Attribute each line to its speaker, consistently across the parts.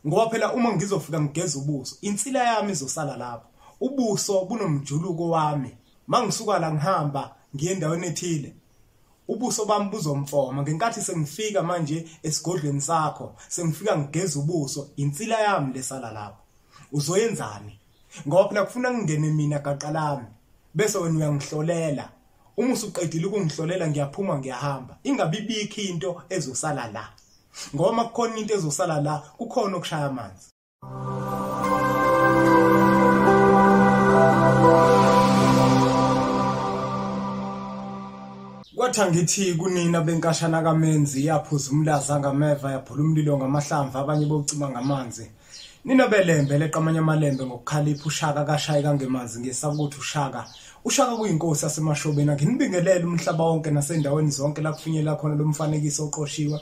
Speaker 1: Ngoba phela uma ngizofika ngigeza ubuso, insila yami izosala lapho. Ubuso bunomjuluko wami. Mangisuka la ngihamba ngiye endaweni ethile, ubuso bami buzomfoma. Ngenkathi sengifika manje esigodlweni sakho, sengifika ngigeza ubuso, insila yami lesala lapho. Uzoyenzani? Ngoba phela kufuna ngingene mina gaqa lami, bese wena uyangihlolela. Uma usuqedile ukungihlolela ngiyaphuma ngiyahamba. Ingabe ibikho into ezosala la. Ngoba makukhona into ezosala la, kukhona okushaya amanzi. Kwathi ngithi kunina benkashana kaMenzi yaphuza umlaza ngameva yaphula umlilo ngamahlamvu abanye bocima ngamanzi. Nina belembe leqamanya amalembe ngokukhalipha uShaka kaShayi kangemanzi ngesakuthi uShaka kuyinkosi yasemashobeni. Nginibingelele umhlaba wonke nasendaweni zonke la kufinyela khona lo mfanekiso oqoshiwe.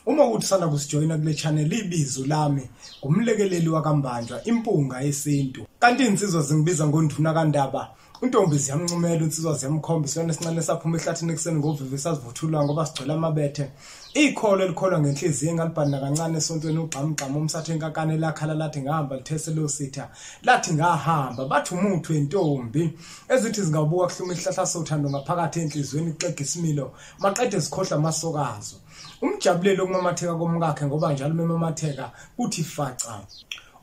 Speaker 1: Uma uthi sana kusijoyina kule channel, ibizo lami ngumlekeleli wakambanjwa, impunga yesintu. Kanti insizwa zingibiza ngonduna kaNdaba. Untombi ziyamncumela, insizwa ziyamkhombisa, yona sincane saphuma ehlathini ekseni ngovivi sazivuthulwa ngoba sigcwele amabethe. Ikholo elikholwa ngenhliziyo engalibhanda kancane esontweni ugxamgxama umsathe enkakane lakhala lathi ngahamba lithese lositha. Lathi ngahamba bathi umuthi wentombi ezithi zingabuka kuhluma isihlahla sothando ngaphakathi enhlizweni ixega isimilo maqede zikhohla amasokazo. Umjabulelo kumamatheka komkakhe ngoba njalo memamatheka kuthi faca.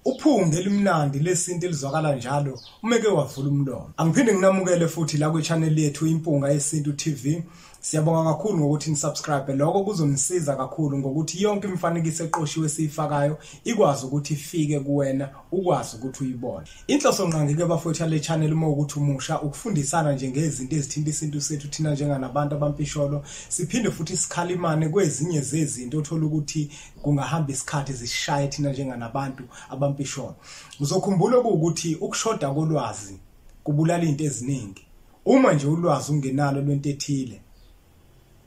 Speaker 1: Uphunge elimnandi lesinto elizwakala njalo umeke wavula umlomo. Angiphinde nginamukele futhi la kwi-channel yethu Impunga Yesintu TV. Siyabonga kakhulu ngokuthi nisubscribe. Lokho kuzonisiza kakhulu ngokuthi yonke imifanekiso eqoshiwe siyifakayo ikwazi ukuthi ifike kuwena, ukwazi ukuthi uyibone. Inhloso nqangi-ke bafowethu le channel uma ukuthi umusha ukufundisana nje ngezinto ezithinta isintu sethu thina njenganabantu abampisholo. Siphinde futhi sikhalimane kwezinye zezinto othola ukuthi kungahamba isikhathi zishaye thina njenganabantu abampisholo. Uzokhumbula ukuthi ukushoda kolwazi kubulala into eziningi. Uma nje ulwazi ungenalo lwento ethile,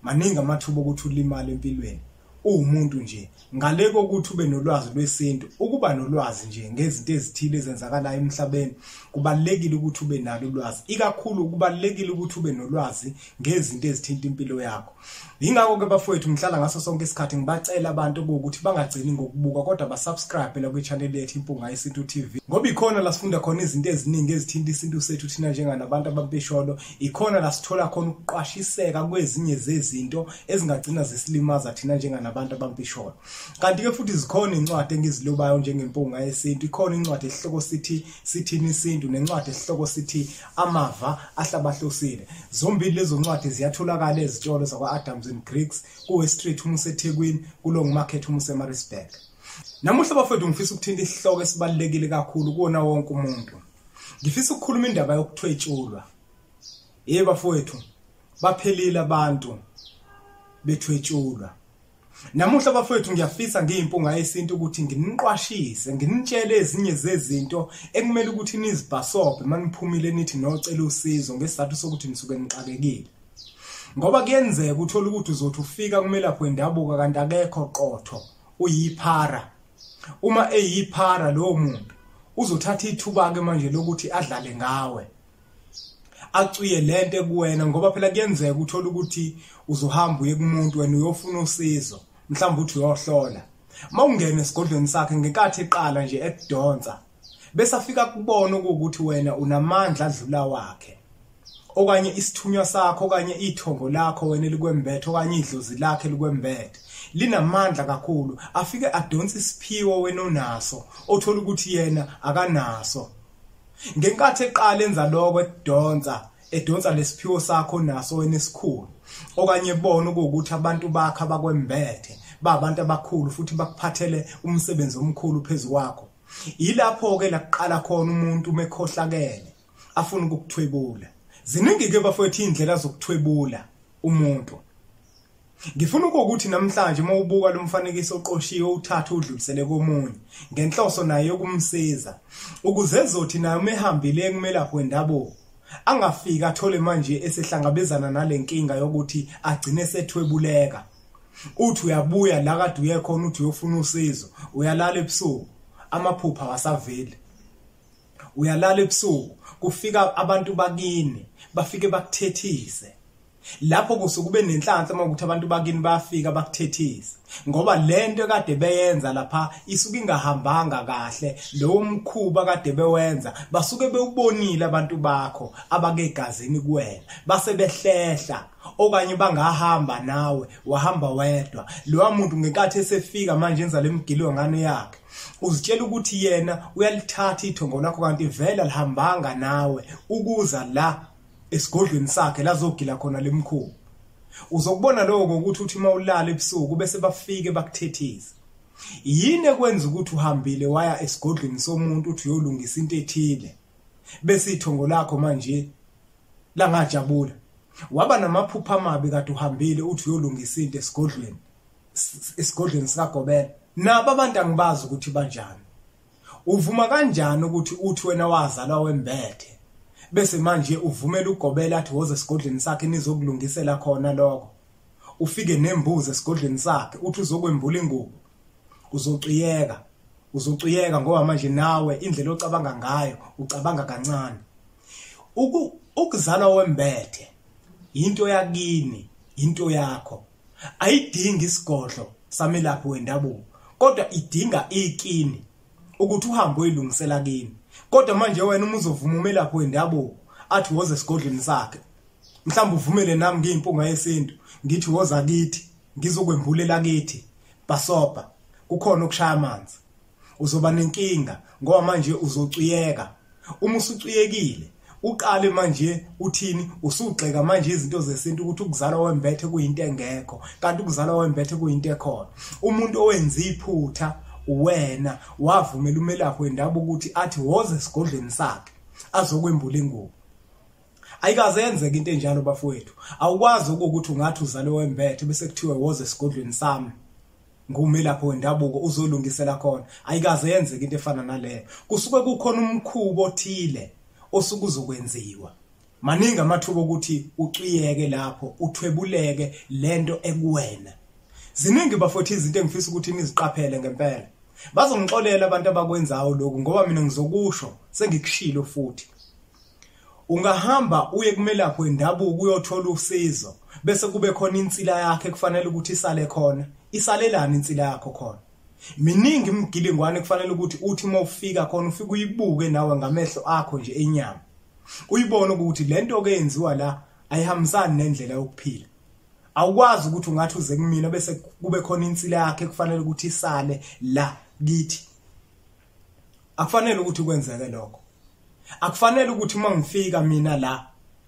Speaker 1: maningi amathuba ukuthi ulimale empilweni. Umuntu nje ngaleko ukuthi ube nolwazi lwesintu, ukuba nolwazi nje ngezinto ezithile ezenzakalayo emhlabeni, kubalekile ukuthi ube nalo ulwazi. Ikakhulu kubalekile ukuthi ube nolwazi ngezinto ezithinta impilo yakho. Ingakho ke bafowethu ngihlala ngaso sonke isikhathi ngibacela abantu ukuthi bangagcini ngokubuka kodwa basubscribe la kwi-channel yethu Impunga Yesintu TV. Ngoba ikhona la sifunda khona izinto eziningi ezithinta isintu sethu thina njenganabantu abampisholo. Ikhona la sithola khona ukuqwashiseka kwezinye zezinto ezingagcina zisilimaza thina njenganabantu abampisholo. Kanti ke futhi zikhona incwadi engizilobayo njengempunga yesintu. Ikhona incwadi esihloko sithi sithini isintu, nencwadi esihloko sithi amava ahlabahlosile. Zombili lezo ncwadi ziyatholakala ezitolo zakwa Adams and Greeks, kuwe street uma useThekwini, kulong market uma useMaritzburg. Namuhla bafowethu ngifisa ukuthinta isihloko esibalekile kakhulu kuona wonke umuntu. Ngifisa ukukhuluma indaba yokuthwetshulwa. Bafowethu baphelile abantu bethwetshulwa. Namuhla bafowethu ngiyafisa ngiyimpunga yesintu ukuthi nginiqwashise, nginitshele ezinye zezinto ekumele ukuthi nizibhasobe maniphumile nithi nocela usizo ngesizathu sokuthi nisuke nixakekile. Ngoba kuyenzeka uthola ukuthi uzothi ufika kumelaphi wendabuka kanti akekho qotho, uyiphara. Uma eyiphara lo muntu uzothatha ithuba ke manje lokuthi adlale ngawe, acuye lento kuwena. Ngoba phela kuyenzeka uthola ukuthi uzohamba uye kumuntu wena uyofuna usizo, mhlawumbe uthi uyohlola. Mawungena esigodlweni sakhe ngenkathi eqala nje ekudonsa, bese afika kubona ukuthi wena unamandla adlula wakhe. Okanye isithunywa sakho, okanye ithongo lakho wena likwembethe, okanye idlozi lakhe likwembethe linamandla kakhulu. Afike adonsa isiphiwo wena onaso, othola ukuthi yena akanaso. Ngenkathi eqala enza lokho edonsa lesiphiwo sakho naso wena esikhulu, okanye bona ukuthi abantu bakhe abakwembethe babantu abakhulu futhi bakuphathele umsebenzi omkhulu phezulu kwakho. Yilapho ke la kuqala khona umuntu umekhohlakele afuna ukukuthwebula. Ziningi ke bafowethu indlela zokuthwebula umuntu. Ngifuna ukuthi namhlanje mawubuka lo mfanekiso oqoshiwe uthathe udlulisele komunye ngenhloso naye yokumsiza, ukuze ezothi naye umehambile kumelaphi wendabuko angafika athole manje esehlangabezana nalenkinga yokuthi agcine sethwebuleka. Uthi uyabuya la kade uye khona uthi uyofuna usizo, uyalala ebusuku amaphupha wasaveli. Uyalala ebusuku kufika abantu bakini bafike bakuthethise. lapho kusuke kube nenhlanhla makuthi abantu bakini bayafika bakuthethise ngoba lento kade beyenza lapha isuke ingahambanga kahle lo mkhuba kade bewenza basuke bewubonile abantu bakho abakegazini kuwena base behlehla okanye bangahamba nawe wahamba wedwa lo muntu ngenkathi esefika manje enza lemgilo ngane yakhe uzitshela ukuthi yena uyalithatha ithongo lakho kanti vele alihambanga nawe ukuza la esigodlweni sakhe lazogila khona lemkhuba uzokubona lokho ukuthi uthi mawulala ebusuku bese bafike bakuthethisa yini ekwenza ukuthi uhambile waya esigodlweni somuntu uthi uyolungisa into ethile bese ithongo lakho manje langajabula waba namaphupha amabi kade uhambile uthi uyolungisa into esigodlweni sakobela nabo abantu angibazi ukuthi banjani uvuma kanjani ukuthi uthi wena wazalwa wembethe bese manje uvumela ugobela athi woze esigodlweni sakhe nizokulungisela khona lokho ufike nembuzi esigodlweni sakhe uthi uzokwembula ingubo uzociyeka ngoba manje nawe indlela ocabanga ngayo ucabanga kancane ukuzalwa wembethe into yakini into yakho ayidingi isigodlo samelaphi wendabuko kodwa idinga ikini ukuthi uhambe uyilungisela kini kodwa manje wena uma uzovuma umelaphi wendabuko athi woze esigodlweni sakhe mhlawumbe uvumele nami ngiyimpunga yesintu ngithi woza kithi ngizokwembulela kithi basopa kukhona ukushaya amanzi uzoba nenkinga ngoba manje uzociyeka uma usuciyekile uqale manje uthini usugxeka manje izinto zesintu ukuthi ukuzalwa wembethe kuyinto engekho kanti ukuzalwa wembethe kuyinto ekhona umuntu owenza iphutha wena wavumela umelaphi wendabuko ukuthi athi woze esigodlweni sakhe azokwembula ingubo ayikaze yenzeke into enjalo bafowethu awukwazi ukuthi ungathi uzalwe wembethe bese kuthiwe woze esigodlweni sami ngumelaphi wendabuko uzolungisela khona ayikaze yenzeke into efana naleyo kusuke kukhona umkhubo othile osuke uzokwenziwa maningi amathuba ukuthi uciyeke lapho uthwebuleke lento ekuwena ziningi bafowethu izinto engifisa ukuthi niziqaphele ngempela bazongixolela abantu abakwenzayo lokho ngoba mina ngizokusho sengikushilo futhi ungahamba uye kumelaphi wendabuko uyothola usizo bese kube khona insila yakhe kufanele ukuthi isale khona isalelana insila yakho khona miningi imgilingwane kufanele ukuthi uthi mawufika khona ufike uyibuke nawe ngamehlo akho nje enyama uyibone ukuthi lento oyenziwa la ayihambisani nendlela yokuphila awukwazi ukuthi ungathi uze kumina bese kube khona insila yakhe kufanele ukuthi isale la kithi akufanele ukuthi kwenzeke lokho akufanele ukuthi mangifika mina la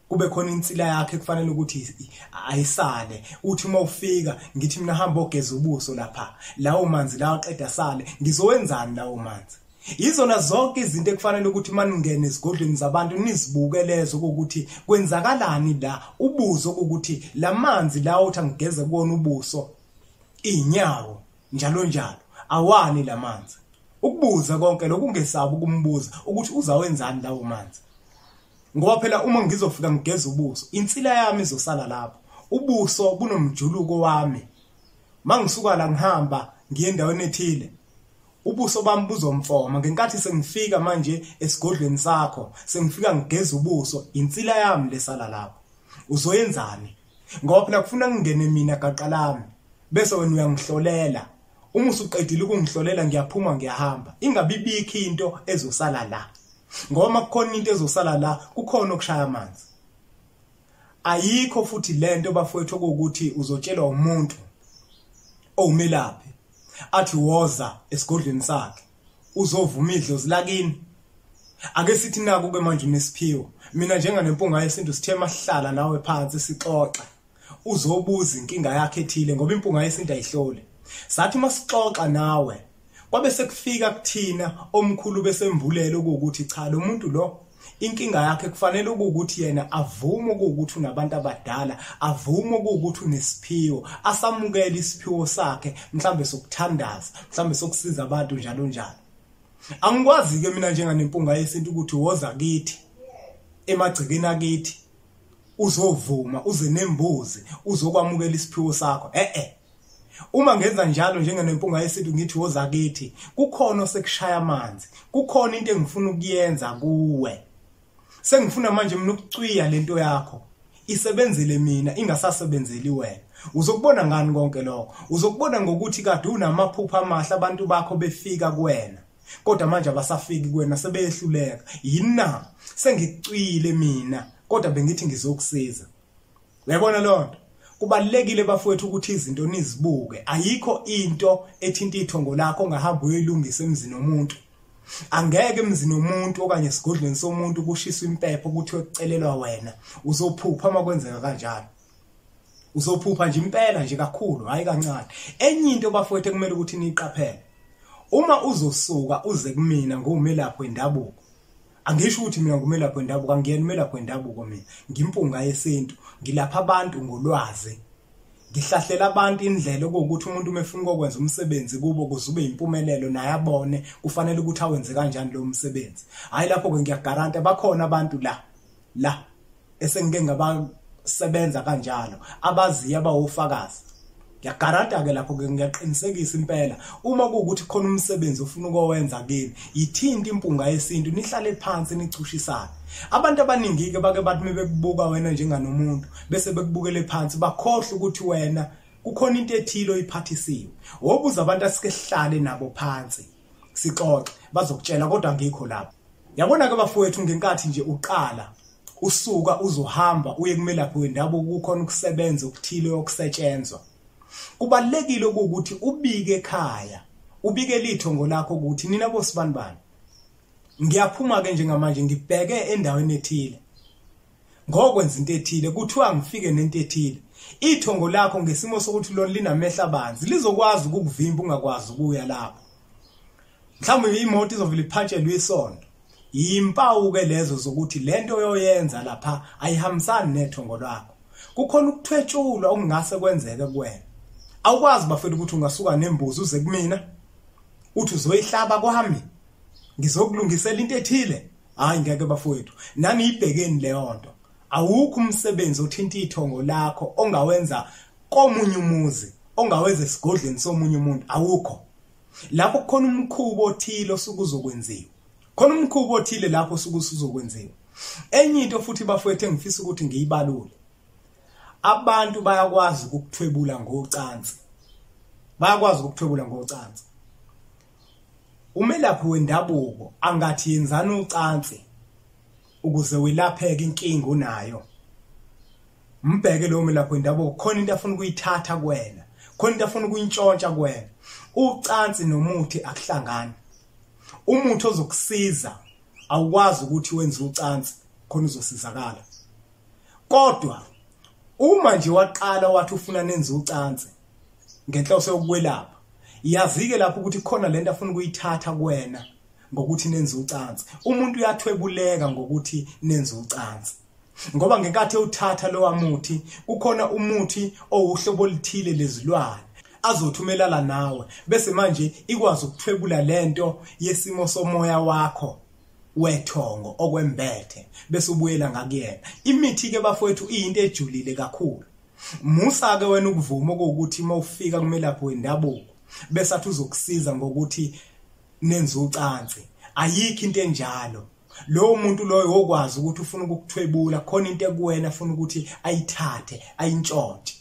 Speaker 1: kube khona insila yakhe kufanele ukuthi ayisale uthi mawufika ngithi mina hamba ogeza ubuso lapha lawo manzi lawo aqeda sale ngizowenzani lawo manzi izona zonke izinto ekufanele ukuthi maningene esigodlweni zabantu nizibuke lezo ukuthi kwenzakalani la ubuzo ukuthi lamanzi lawo uthi angigeze kuona ubuso inyawo njalo njalo awani lamanzi ukubuza konke lokungesabi ukumbuza ukuthi uzawenzani lawo manzi ngoba phela uma ngizofika ngigeza ubuso insila yami izosala lapho ubuso bunomjuluko wami mangisuka la ngihamba ngiye endaweni ethile ubuso bami buzomfoma ngenkathi sengifika manje esigodlweni sakho sengifika ngigeza ubuso insila yami lesala lapho uzoyenzani ngoba phela kufuna ngingene mina gaqa lami bese wena uyangihlolela uma usuqedile ukungihlolela ngiyaphuma ngiyahamba ingabibikho into ezosala la ngoba kukhona into ezosala la kukhona okushaya amanzi ayikho futhi lento bafowethu ukuthi uzotshelwa umuntu owumelaphi athi woza esigodlweni sakhe uzovuma idlozi lakini ake sithi naku ke manje unesiphiwo mina njenganempunga yesintu sithe mahlala nawe phansi sixoxa uzobuza inkinga yakhe ethile ngoba impunga yesintu ayihlole sathi masixoxa nawe kwabe sekufika kuthina omkhulu besemvulele ukuthi cha lo muntu lo inkinga yakhe kufanele ukuthi yena avume ukuthi unabantu abadala avume ukuthi unesiphiwo asamukele isiphiwo sakhe mhlambe sokuthandaza mhlambe sokusiza abantu njalo njalo angikwazi ke mina njenganempunga yesintu ukuthi woza kithi emagcikeni akithi uzovuma uze nembuzi uzokwamukela isiphiwo sakho uma ngenza njalo njenganempunga yesintu ngithi woza kithi kukhona osekushaya amanzi kukhona into engifuna ukuyenza kuwe sengifuna manje mina ukucwiya lento yakho isebenzile mina ingasasebenzeli wena. Uzokubona ngani konke lokho? Uzokubona ngokuthi kade unamaphupho amahle abantu bakho befika kuwena. Kodwa manje abasafiki kuwena sebeyehluleka. Yini na? Sengicwile mina kodwa bengithi ngizokusiza. Uyabona lonto? Kubalekile bafowethu ukuthi izinto nizibuke. Ayikho into ethinta ithongo lakho ongahamba uyilungisa emzini womuntu. Angeke emzini womuntu okanye esigodlweni somuntu kushiswa impepho ukuthi wecelelwa wena. Uzophupha uma kwenzeka kanjalo. Uzophupha nje impela nje kakhulu, hayi kancane. Enye into bafowethu kumele ukuthi niqaphele. Uma uzosuka uze kumina ngomelaphi wendabuko. Angisho ukuthi mina ngumelaphi wendabuko, angiyena umelaphi wendabuko mina. Ngimpunga yesintu, ngilapha abantu ngolwazi. Ngihlahlela abantu indlela ukuthi umuntu umefuna ukwenza umsebenzi kubo kuzube impumelelo naye abone kufanele ukuthi awenze kanjani lo msebenzi. Hayi lapho ke ngiyagaranta bakhona abantu la esengike ngabasebenza kanjalo abaziya abawofakazi. Ngiyagaranta ke lapho ke ngiyaqinisekisa impela uma kuukuthi khona umsebenzi ofuna ukwenza kini yithinta impunga yesintu nihlale phansi nicushisane. Abantu abaningi ke bake bathi mebekubuka wena njenganomuntu bese bekubukele phansi bakhohle ukuthi wena kukhona into ethilo oyiphathisiwe. Wobuza abantu asike sihlale nabo phansi sixoxe bazokutshela kodwa ngikho lapho. Yabona ke bafowethu ngenkathi nje uqala usuka uzohamba uye kumelaphi wendabuko kukhona ukusebenza okuthile okusetshenzwa. Kubalekile ukuthi ubike ekhaya, ubike lithongo lakho ukuthi nina bosibanibani. Ngiyaphuma ke njengamanje ngibheke endaweni ethile. Ngokwenza into ethile kuthiwa ngifike nento ethile. Ithongo lakho ngesimo sokuthi lona linamehla abanzi lizokwazi ukukuvimba ungakwazi ukuya lapho. Mhlawumbe imoto izovela iphatshelwe isondo. Impawu ke lezo zokuthi lento oyoyenza lapha ayihambisani nethongo lakho. Kukhona ukuthwetshulwa okungase kwenzeke kuwena. Awukwazi bafethu ukuthi ungasuka nembuzi uze kumina uthi uzoyihlaba kwami ngizokulungisela into ethile. Hayi ngeke bafowethu nani ibhekeni leyo nto. Awukho umsebenzi othinta ithongo lakho ongawenza komunye umuzi ongawenza esigodlweni somunye umuntu awukho. Lapho kukhona umkhubo othile osukuzokwenziwa. Khona umkhubo othile lapho usukuzokwenziwa. Enye into futhi bafowethu engifisa ukuthi ngiyibalule. Abantu bayakwazi ukukuthwebula ngocansi. Bayakwazi ukukuthwebula ngocansi. Umelaphi wendabuko angathi yenzana ucansi ukuze welapheke inkinga onayo. Mbheke lo umelaphi wendabuko khona into afuna ukuyithatha kuwena, khona into afuna ukuyintshontsha kuwena. Ucansi nomuthi akuhlangani. Umuthi ozokusiza awukwazi ukuthi wenze ucansi khona uzosizakala. Kodwa uma nje waqala wathi ufuna nenze ucansi ngenhloso yokwelapha, yazike lapho ukuthi khona lento afuna ukuyithatha kuwena ngokuthi nenze ucansi. Umuntu uyathwebuleka ngokuthi nenze ucansi. Ngoba ngenkathi uthatha lo wamuthi kukhona umuthi owuhlobo lithile lezilwane azothumelana nawe bese manje ikwazi ukuthwebula lento yesimo somoya wakho wethongo okwembethe bese ubuyela ngakuyena. Imithi ke bafowethu iyinto ejulile kakhulu. Musa ke wena ukuvuma ukuthi mawufika kumelaphi wendabuko bese athi uzokusiza ngokuthi nenze ucansi. Ayikho into enjalo. Lo muntu loyo okwazi ukuthi ufuna ukukuthwebula khona into ekuwena afuna ukuthi ayithathe ayintshontshe.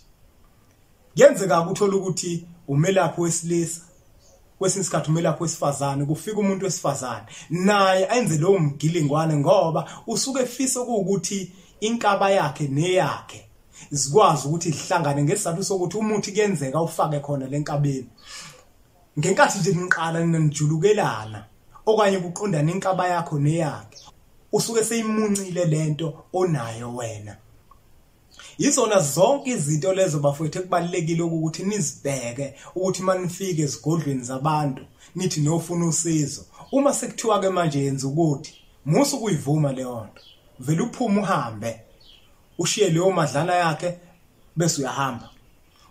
Speaker 1: Kuyenzeka ukuthola ukuthi umelaphi wesilisa kwesinye isikhathi umelaphi wesifazane kufika umuntu wesifazane naye ayenze lo mgilingwane ngoba usuke efisa ukuthi inkaba yakhe neyakhe zikwazi ukuthi zihlangane ngesizathu sokuthi umuthi kuyenzeka ufake khona lenkabeni. Ngenkathi nje niqala ninijulukelana okanye kuqondana inkaba yakho neyakhe usuke seyimuncile lento onayo wena. Yizona zonke izinto lezo bafowethu ekubalekile ukuthi nizibheke ukuthi manifike ezigodlweni zabantu nithi nofuna usizo. Uma sekuthiwa ke manje yenza ukuthi musu ukuyivuma leyo nto. Vele uphuma uhambe. Ushiye leyo madlana yakhe bese uyahamba.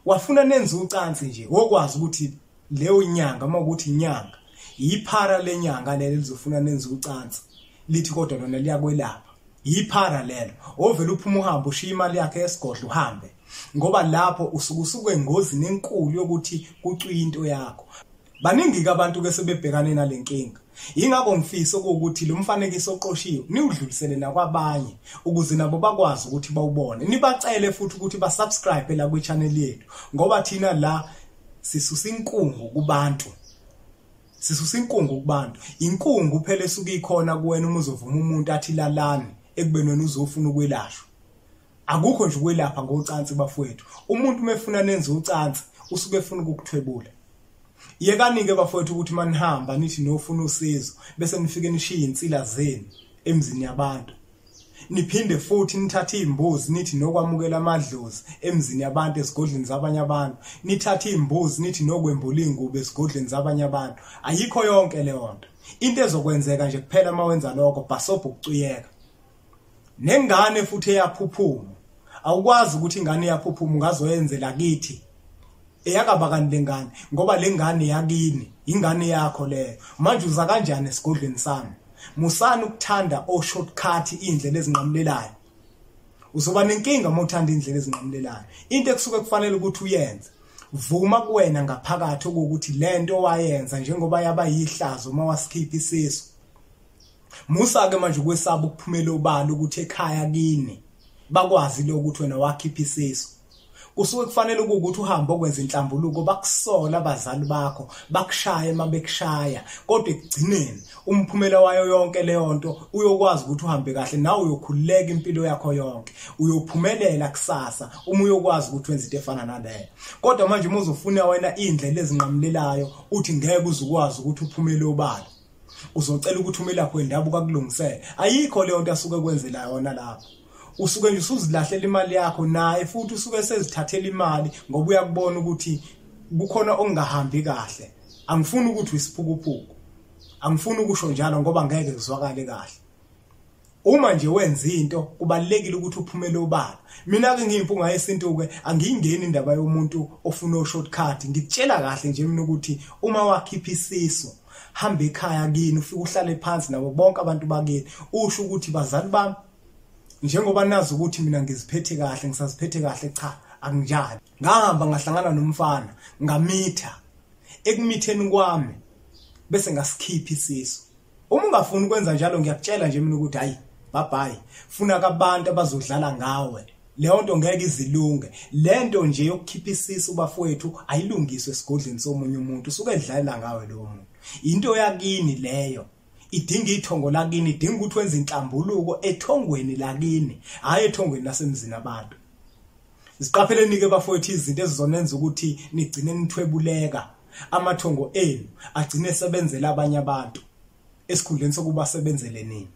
Speaker 1: Wafuna nenze ucansi nje okwazi ukuthi leyo inyanga uma ukuthi inyanga yiphara lenyanga lelo lizofuna nenze ucansi. Lithi kodwa lona liyakwelapha. Yiphara lelo ovela uphuma uhamba ushiya imali yakhe esigodlo uhambe ngoba lapho usuke engozini enkulu yokuthi kucwiye into yakho. Baningi ke abantu ke sebebhekane nalenkinga Ingakho ngifisa ukuthi lo mfanekiso oqoshiwe niwudlulisele nakwabanye ukuze nabo bakwazi ukuthi bawubone. Nibacele futhi ukuthi basubscribe la kwi channel yethu ngoba thina la sisusa inkungu kubantu. Sisusa inkungu kubantu. Inkungu phela esuka ikhona kuwena uma uzovuma umuntu athi lalani ekubeni wena uzofuna ukwelashwa. Akukho nje ukwelapha ngocansi bafowethu. Umuntu mefuna nenze ucansi usuke efuna ukukuthwebula. Yekani-ke bafowethu ukuthi manihamba nithi nofuna usizo bese nifike nishiye insila zenu emzini yabantu. Niphinde futhi nithathe imbuzi nithi nokwamukela amadlozi emzini yabantu esigodleni zabanye abantu. Nithathe imbuzi nithi nokwembula ingubo esigodleni zabanye abantu. Ayikho yonke leyo nto. Into ezokwenzeka nje kuphela mawenza lokho bhasobho ukucuyeka. Nengane futhi eyaphuphuma. Awukwazi ukuthi ingane eyaphuphuma ungazoyenzela kithi. Eyakaba kanti lengane ngoba lengane yakini ingane yakho leyo. Manje uza kanjani esigodleni sami? Musani ukuthanda o shortcut indlela ezinqamlelayo. Uzoba nenkinga uma uthanda indlela ezinqamlelayo. Into ekusuke kufanele ukuthi uyenze. Vuma kuwena ngaphakathi ukuthi lento wayenza njengoba yaba yihlazo uma wasikhipha isisu. Musa ke manje ukwesaba ukuphumela obala ukuthi ekhaya kini bakwazi lo ukuthi wena wakhipha isisu. Kusuke kufanele ukuthi uhambe okwenza inhlambuluko bakusola abazali bakho bakushaya mabekushaya kodwa ekugcineni umphumela wayo yonke leyo nto uyokwazi ukuthi uhambe kahle nawe uyokhululeka impilo yakho yonke uyophumelela kusasa uma uyokwazi ukuthi wenze into efana naleyo. Kodwa manje uma uzofuna wena indlela ezinqamlelayo uthi ngeke uzukwazi ukuthi uphumele obala uzocela ukuthi umelaphi wendabuka kulungisele. Ayikho leyo nto asuke kwenzela yona lapho. Usuke nje usuzilahlela imali yakho naye futhi usuke sezithathela imali ngoba uyakubona ukuthi kukhona ongahambi kahle. Angifuni ukuthi uyisiphukuphuku. Angifuni ukusho njalo ngoba ngeke kuzwakale kahle. Uma nje wenza into kubalekile ukuthi uphumele obala. Mina ke ngiyimpunga yesintu ke angiyingeni indaba yomuntu ofuna shortcut. Ngikutshela kahle nje mina ukuthi uma wakhipha isiso hamba ekhaya kini ufike uhlale phansi nabo bonke abantu bakini usho ukuthi bazali bami njengoba nazi ukuthi mina ngiziphethe kahle ngisaziphethe kahle cha akunjani. Ngahamba ngahlangana nomfana ngamitha ekumitheni kwami bese ngasikhipha isiso. Uma ungafuni ukwenza njalo ngiyakutshela nje mina ukuthi hayi bye funa kabantu abazodlala ngawe leyo nto ngeke izilunge. Lento nje yokukhipha isiso bafowethu ayilungiswe esigodleni somunye umuntu usuke edlala ngawe lo muntu. Into yakini leyo idinga ithongo lakini idinga ukuthi wenze inhlambuluko ethongweni lakini hayi ethongweni lasemzini abantu. Siqapheleni ke bafowethu izinto ezizonenza ukuthi nigcine nithwebuleka amathongo enu agcine sebenzela abanye abantu esikhundleni sokuba sebenzele nini.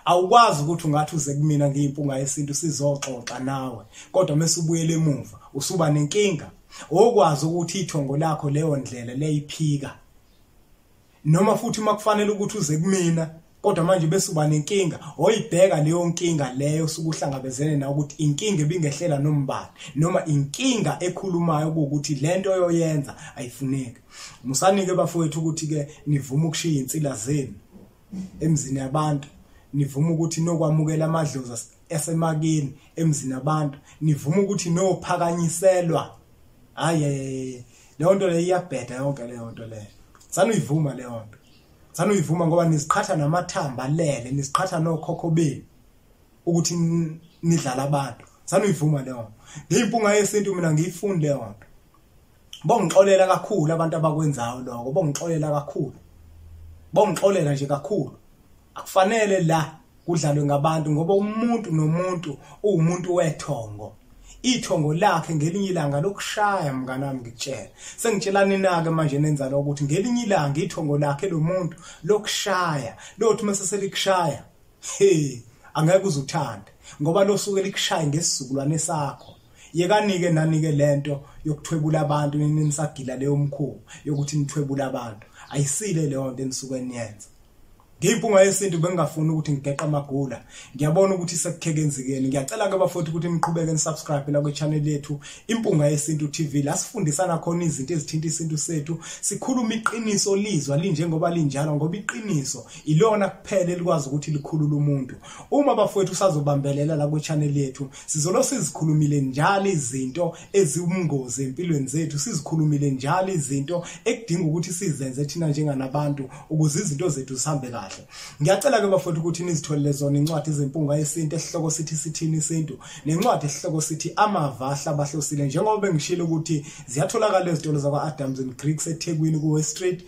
Speaker 1: Awukwazi ukuthi ungathi uze kumina ngiyimpunga yesintu sizoxoxa nawe kodwa mase ubuyele emuva usuba nenkinga okwazi ukuthi ithongo lakho leyo ndlela leyiphika. Noma futhi makufanele ukuthi uze kumina kodwa manje bese uba nenkinga oyibheka leyo nkinga leyo sukuhlangabezene na ukuthi inkinga ebingehlela nombani noma inkinga ekhulumayo ukuthi lento oyoyenza ayifuneki. Musanike bafowethu ukuthi ke nivuma ukushiya insila zenu emzini yabantu. Nivuma ukuthi nokwamukela amadlozi esemakini emzini yabantu. Nivuma ukuthi nophakanyiselwa. Hayi leyo nto leyo iyabheda yonke leyo nto leyo. Sanuyivuma leyo nto. Sanuyivuma ngoba niziqhatha namathamba lele niziqhatha nokhokho benu ukuthi nidlala abantu. Sanuyivuma leyo nto. Ngiyimpunga yesintu mina ngiyifunde leyo nto. Bongixolela kakhulu abantu abakwenzayo lokho. Bongixolela kakhulu. Bongixolela nje kakhulu. Akufanele la kudlalwe ngabantu ngoba umuntu nomuntu uwumuntu wethongo. Ithongo lakhe ngelinye ilanga lokushaya mngana wami ngikutshela. Sengitshelani nake manje nenza lokho ukuthi ngelinye ilanga ithongo lakhe lo muntu lokushaya. Lothi mase selikushaya. Angeke uzuthanda ngoba losuke likushaya ngesizukulwane sakho. Yekanike nanike lento yokuthwebula abantu ninisagila leyo mkhuba yokuthi nithwebula abantu. Ayisile leyo nto enisuke niyenza. ngiyimpunga yesintu bengingafuni ukuthi ngigeqa amagula ngiyabona ukuthi sekukhekenzikeni ngiyacela ke bafowethu ukuthi niqhubeke nisubscribe la kwe-channel yethu Impunga Yesintu TV la sifundisana khona izinto ezithinta isintu sethu sikhuluma iqiniso lizwa linjengoba linjalo ngoba iqiniso ilona kuphela elikwazi ukuthi likhulule umuntu uma bafowethu usazobambelela la kwe-channel yethu sizolo sizikhulumile njalo izinto eziwumngozi empilweni zethu sizikhulumile njalo izinto ekudinga ukuthi sizenze thina njenganabantu ukuze izinto zethu zihambe kahle ngiyacela ke bafowethu ukuthi nizitholele zona incwadi zempunga yesintu esihloko sithi sithini isintu nencwadi esihloko sithi amava ahlabahlosile njengoba bengishilo ukuthi ziyatholakala ezitolo zakwa Adams and Greeks eThekwini ku West Street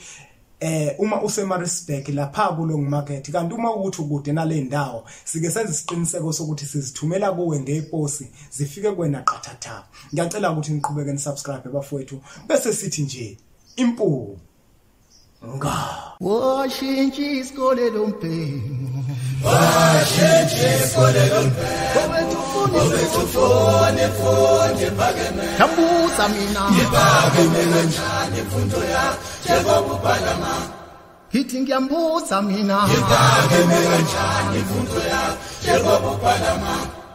Speaker 1: uma useMaritzburg lapha kulo market kanti uma ukuthi ukude nale ndawo sike senze isiqiniseko sokuthi sizithumela kuwe ngeposi zifike kwena qathatha ngiyacela ukuthi niqhubeke nisubscribe bafowethu bese sithi nje impunga
Speaker 2: Washintshe isikole lombhemu
Speaker 3: Obethufone phakeme
Speaker 2: Tambuza mina
Speaker 3: Iphakeme kanjani imfundo yakho njengoba ubhalama
Speaker 2: Hithi ngiyambuza mina
Speaker 3: Iphakeme kanjani imfundo yakho njengoba ubhalama